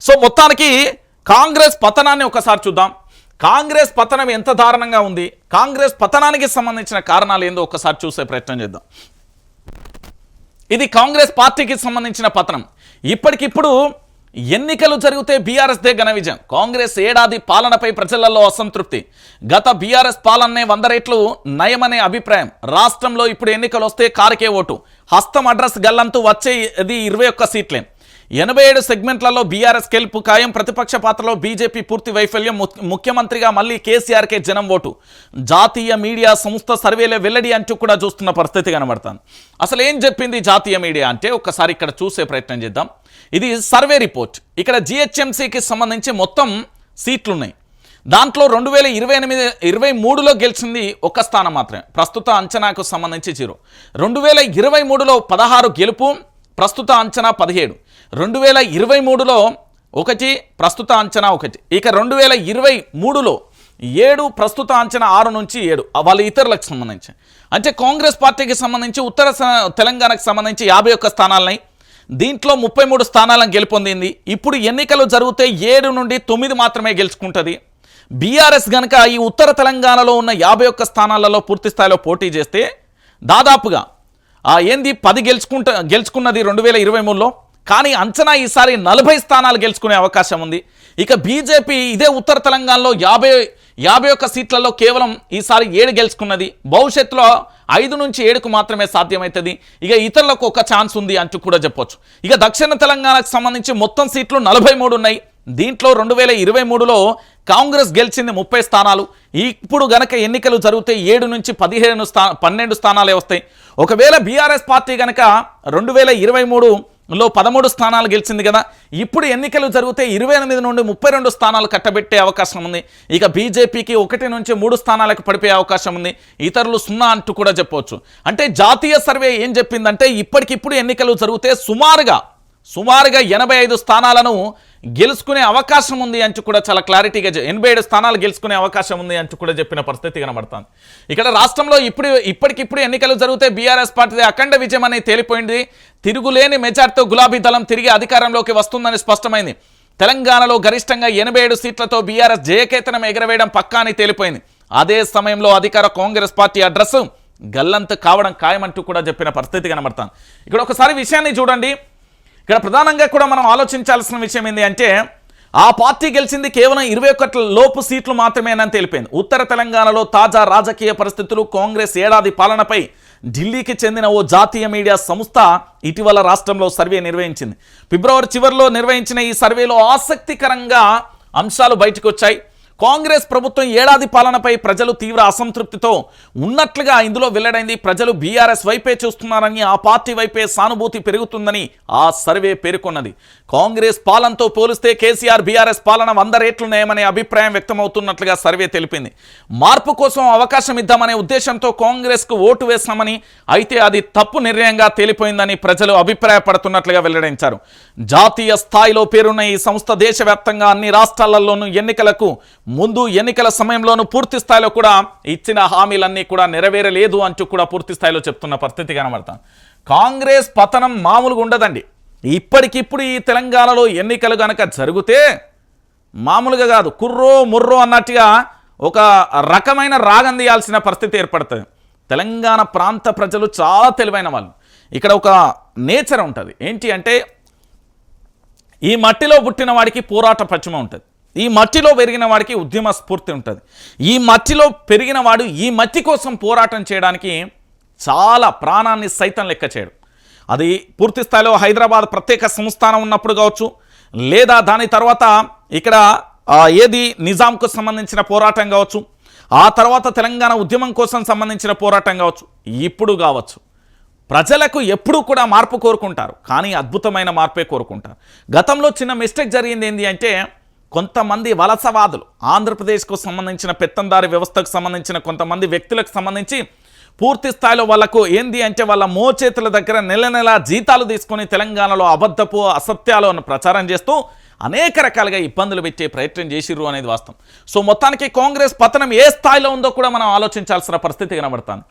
So మొత్తానికి కాంగ్రెస్ పతనాన్ని ఒకసారి చూద్దాం. కాంగ్రెస్ పతనం ఎంత దారుణంగా ఉంది, కాంగ్రెస్ పతనానికి సంబంధించిన కారణాలు ఏందో ఒకసారి చూసే ప్రయత్నం చేద్దాం. ఇది కాంగ్రెస్ పార్టీకి సంబంధించిన పతనం. ఇప్పటికిప్పుడు ఎన్నికలు జరిగితే బీఆర్ఎస్దే ఘన విజయం. కాంగ్రెస్ ఏడాది పాలనపై ప్రజలలో అసంతృప్తి. గత బీఆర్ఎస్ పాలనే 100 రెట్లు నయమనే అభిప్రాయం. రాష్ట్రంలో ఇప్పుడు ఎన్నికలు వస్తే కారుకే ఓటు. హస్తం అడ్రస్ గల్లంతూ వచ్చే ఇది 21 సీట్లే. 87 సెగ్మెంట్లలో బీఆర్ఎస్ గెలుపు ఖాయం. ప్రతిపక్ష పాత్రలో బీజేపీ పూర్తి వైఫల్యం. ముఖ్యమంత్రిగా మళ్ళీ కేసీఆర్కే జనం ఓటు. జాతీయ మీడియా సంస్థ సర్వేలే వెల్లడి అంటూ కూడా చూస్తున్న పరిస్థితి కనబడుతుంది. అసలు ఏం చెప్పింది జాతీయ మీడియా అంటే ఒకసారి ఇక్కడ చూసే ప్రయత్నం చేద్దాం. ఇది సర్వే రిపోర్ట్. ఇక్కడ జిహెచ్ఎంసీకి సంబంధించి మొత్తం సీట్లు ఉన్నాయి. దాంట్లో 2023లో గెలిచింది ఒక స్థానం మాత్రమే. ప్రస్తుత అంచనాకు సంబంధించి 0. 2023లో 16 గెలుపు, ప్రస్తుత అంచనా 17. 2023లో 1, ప్రస్తుత అంచనా 1. ఇక 2023లో 7, ప్రస్తుత అంచనా 6 నుంచి 7. వాళ్ళ ఇతరులకు సంబంధించి అంటే కాంగ్రెస్ పార్టీకి సంబంధించి ఉత్తర తెలంగాణకు సంబంధించి 51 స్థానాలున్నాయి. దీంట్లో 33 స్థానాలను గెలుపొందింది. ఇప్పుడు ఎన్నికలు జరిగితే 7 నుండి 9 మాత్రమే గెలుచుకుంటుంది. బీఆర్ఎస్ గనక ఈ ఉత్తర తెలంగాణలో ఉన్న 51 స్థానాలలో పూర్తి స్థాయిలో పోటీ చేస్తే దాదాపుగా 10 గెలుచుకున్నది 2023లో. కానీ అంచనా ఈసారి 40 స్థానాలు గెలుచుకునే అవకాశం ఉంది. ఇక బీజేపీ ఇదే ఉత్తర తెలంగాణలో 51 సీట్లలో కేవలం ఈసారి 7 గెలుచుకున్నది. భవిష్యత్తులో 5 నుంచి 7కు మాత్రమే సాధ్యమవుతుంది. ఇక ఇతరులకు ఒక ఛాన్స్ ఉంది అంటూ కూడా చెప్పొచ్చు. ఇక దక్షిణ తెలంగాణకు సంబంధించి మొత్తం సీట్లు 43 ఉన్నాయి. దీంట్లో 2023లో కాంగ్రెస్ గెలిచింది 30 స్థానాలు. ఇప్పుడు గనక ఎన్నికలు జరిగితే 7 నుంచి 12 స్థానాలే వస్తాయి. ఒకవేళ బీఆర్ఎస్ పార్టీ గనక 2023లో 13 స్థానాలు గెలిచింది కదా, ఇప్పుడు ఎన్నికలు జరిగితే 28 నుండి 32 స్థానాలు కట్టబెట్టే అవకాశం ఉంది. ఇక బీజేపీకి 1 నుంచి 3 స్థానాలకు పడిపోయే అవకాశం ఉంది. ఇతరులు 0 అంటూ కూడా చెప్పవచ్చు. అంటే జాతీయ సర్వే ఏం చెప్పిందంటే ఇప్పటికిప్పుడు ఎన్నికలు జరిగితే సుమారుగా 85 స్థానాలను గెలుచుకునే అవకాశం ఉంది అంటూ కూడా చాలా క్లారిటీగా 87 స్థానాలు గెలుచుకునే అవకాశం ఉంది అంటూ కూడా చెప్పిన పరిస్థితి కనబడుతుంది. ఇక్కడ రాష్ట్రంలో ఇప్పటికిప్పుడు ఎన్నికలు జరిగితే బీఆర్ఎస్ పార్టీ అఖండ విజయం అనేది తేలిపోయింది. తిరుగులేని మెజార్టీతో గులాబీ దళం తిరిగి అధికారంలోకి వస్తుందని స్పష్టమైంది. తెలంగాణలో గరిష్టంగా 87 సీట్లతో బీఆర్ఎస్ జయకేతనం ఎగరవేయడం పక్కా అని తేలిపోయింది. అదే సమయంలో అధికార కాంగ్రెస్ పార్టీ అడ్రస్ గల్లంతు కావడం ఖాయమంటూ కూడా చెప్పిన పరిస్థితి కనబడుతుంది. ఇక్కడ ఒకసారి విషయాన్ని చూడండి. ఇక్కడ ప్రధానంగా కూడా మనం ఆలోచించాల్సిన విషయం ఏంటి అంటే ఆ పార్టీ గెలిచింది కేవలం 21 లోపు సీట్లు మాత్రమేనని తెలిపింది. ఉత్తర తెలంగాణలో తాజా రాజకీయ పరిస్థితులు, కాంగ్రెస్ ఏడాది పాలనపై ఢిల్లీకి చెందిన ఓ జాతీయ మీడియా సంస్థ ఇటీవల రాష్ట్రంలో సర్వే నిర్వహించింది. ఫిబ్రవరి చివరిలో నిర్వహించిన ఈ సర్వేలో ఆసక్తికరంగా అంశాలు బయటకు వచ్చాయి. కాంగ్రెస్ ప్రభుత్వం ఏడాది పాలనపై ప్రజలు తీవ్ర అసంతృప్తితో ఉన్నట్లుగా ఇందులో వెల్లడైంది. ప్రజలు బీఆర్ఎస్ వైపే చూస్తున్నారని, ఆ పార్టీ వైపే సానుభూతి పెరుగుతుందని ఆ సర్వే పేర్కొన్నది. కాంగ్రెస్ పాలనతో పోలిస్తే కేసీఆర్ బీఆర్ఎస్ పాలన 100 రెట్లు నయమనే అభిప్రాయం వ్యక్తమవుతున్నట్లుగా సర్వే తెలిపింది. మార్పు కోసం అవకాశం ఇద్దామనే ఉద్దేశంతో కాంగ్రెస్కు ఓటు వేశామని, అయితే అది తప్పు నిర్ణయంగా తేలిపోయిందని ప్రజలు అభిప్రాయపడుతున్నట్లుగా వెల్లడించారు. జాతీయ స్థాయిలో పేరున్న ఈ సంస్థ దేశవ్యాప్తంగా అన్ని రాష్ట్రాలలోనూ ఎన్నికలకు ముందు, ఎన్నికల సమయంలోనూ పూర్తి స్థాయిలో కూడా ఇచ్చిన హామీలన్నీ కూడా నెరవేరలేదు అంటూ కూడా పూర్తి స్థాయిలో చెప్తున్న పరిస్థితి కనబడతాం. కాంగ్రెస్ పతనం మామూలుగా ఉండదండి. ఇప్పటికిప్పుడు ఈ తెలంగాణలో ఎన్నికలు కనుక జరిగితే మామూలుగా కాదు, కుర్రో ముర్రో అన్నట్టుగా ఒక రకమైన రాగం తీయాల్సిన పరిస్థితి ఏర్పడుతుంది. తెలంగాణ ప్రాంత ప్రజలు చాలా తెలివైన వాళ్ళు. ఇక్కడ ఒక నేచర్ ఉంటుంది. ఏంటి అంటే ఈ మట్టిలో పుట్టిన వాడికి పోరాట పశ్చిమ ఉంటుంది. ఈ మట్టిలో పెరిగిన వాడికి ఉద్యమ స్ఫూర్తి ఉంటుంది. ఈ మట్టిలో పెరిగిన వాడు ఈ మట్టి కోసం పోరాటం చేయడానికి చాలా ప్రాణాన్ని సైతం లెక్క చేయడు. అది పూర్తి స్థాయిలో హైదరాబాద్ ప్రత్యేక సంస్థానం ఉన్నప్పుడు కావచ్చు, లేదా దాని తర్వాత ఇక్కడ నిజాంకు సంబంధించిన పోరాటం కావచ్చు, ఆ తర్వాత తెలంగాణ ఉద్యమం కోసం సంబంధించిన పోరాటం కావచ్చు, ఇప్పుడు కావచ్చు. ప్రజలకు ఎప్పుడూ కూడా మార్పు కోరుకుంటారు, కానీ అద్భుతమైన మార్పే కోరుకుంటారు. గతంలో చిన్న మిస్టేక్ జరిగింది ఏంటి అంటే కొంతమంది వలసవాదులు, ఆంధ్రప్రదేశ్కు సంబంధించిన పెత్తందారి వ్యవస్థకు సంబంధించిన కొంతమంది వ్యక్తులకు సంబంధించి పూర్తి స్థాయిలో వాళ్ళకు ఏంది అంటే వాళ్ళ మోచేతుల దగ్గర నెల నెల జీతాలు తీసుకొని తెలంగాణలో అబద్ధపు అసత్యాలను ప్రచారం చేస్తూ అనేక రకాలుగా ఇబ్బందులు పెట్టే ప్రయత్నం చేసిర్రు అనేది వాస్తవం. సో మొత్తానికి కాంగ్రెస్ పతనం ఏ స్థాయిలో ఉందో కూడా మనం ఆలోచించాల్సిన పరిస్థితి కనబడుతుంది.